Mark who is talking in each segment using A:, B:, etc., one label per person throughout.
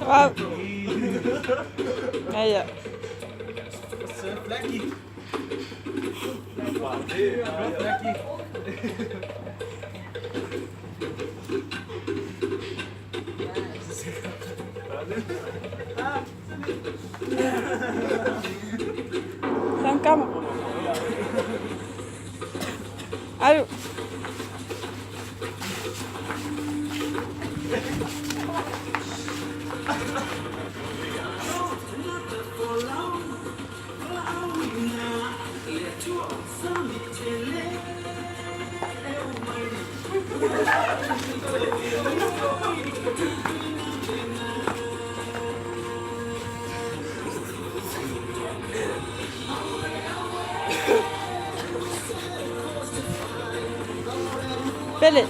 A: Wow. Ayo.
B: Surf lagi. Surf lagi.
A: Sangkam. Ayo. Philip.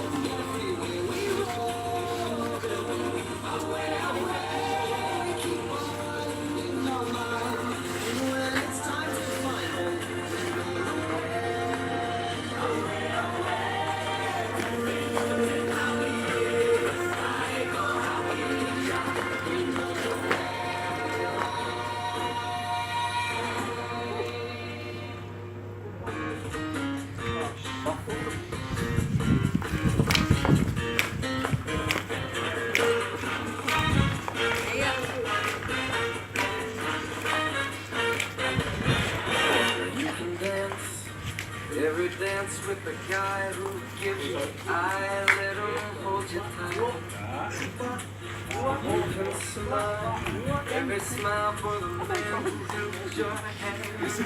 C: Every dance with the guy who gives you eye, let him hold you tight. You can smile, every smile for the man who gives your hand. Who's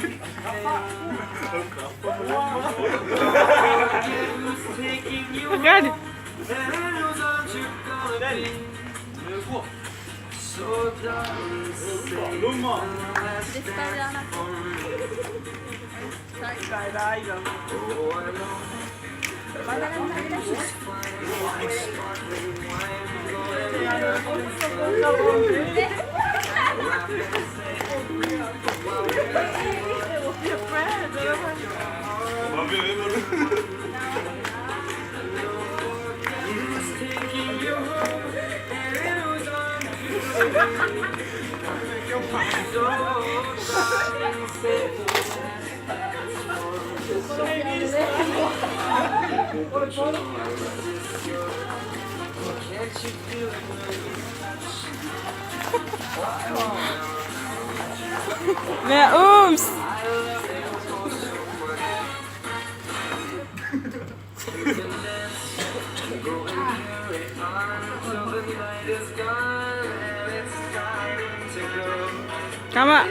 C: taking you home, and who's aren't you gonna be? So darling, say the last dance for me. Oh, I know. Sparkling wine, taking you home, and it was on you. So darling, say the can't you feel it?
A: Mẹ oops. Come on.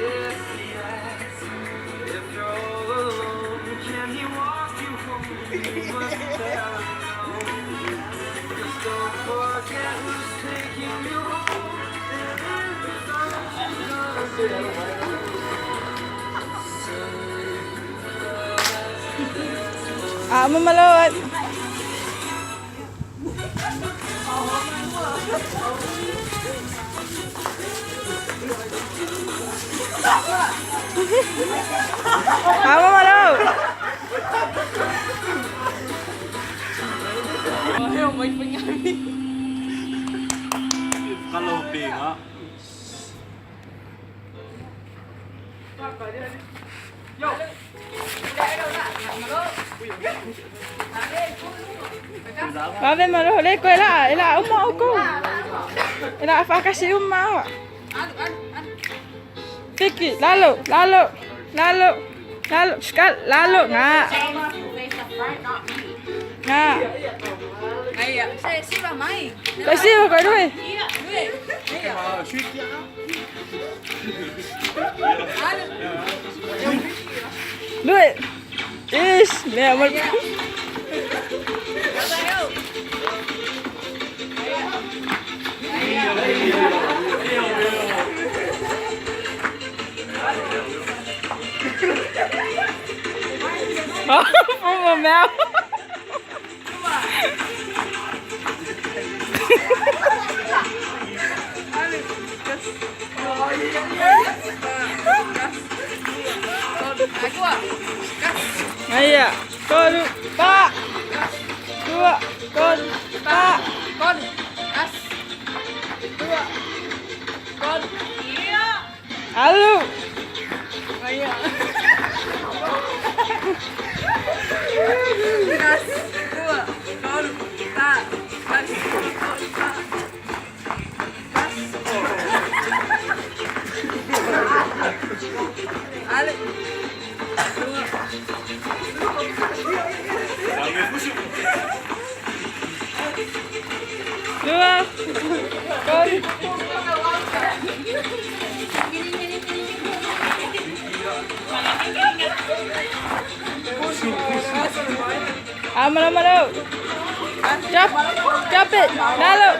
A: Mamalawat. Mamalaw.
B: Ayaw, may pangyari. Kalobi nga.
A: Babe malo le ko ila umma ko. Ila fa kasi umma. Vicky, lalo. Skal, lalo nga. Nga. Kasi koด้วย.ด้วย Ish, mẹ mất. Phun vào mèo.
D: Aku
A: Ayo, kon, Pak. Dua, kon, Pak.
C: Kon. As. Dua. Kon. Iya.
A: Halo.
C: Ayo. Gas. Dua. Kon. Tak. Gas. Kon. Tak. Gas. Ale. Dua.
A: Dua, kon. Aman, aman, Cap, capek, lalu.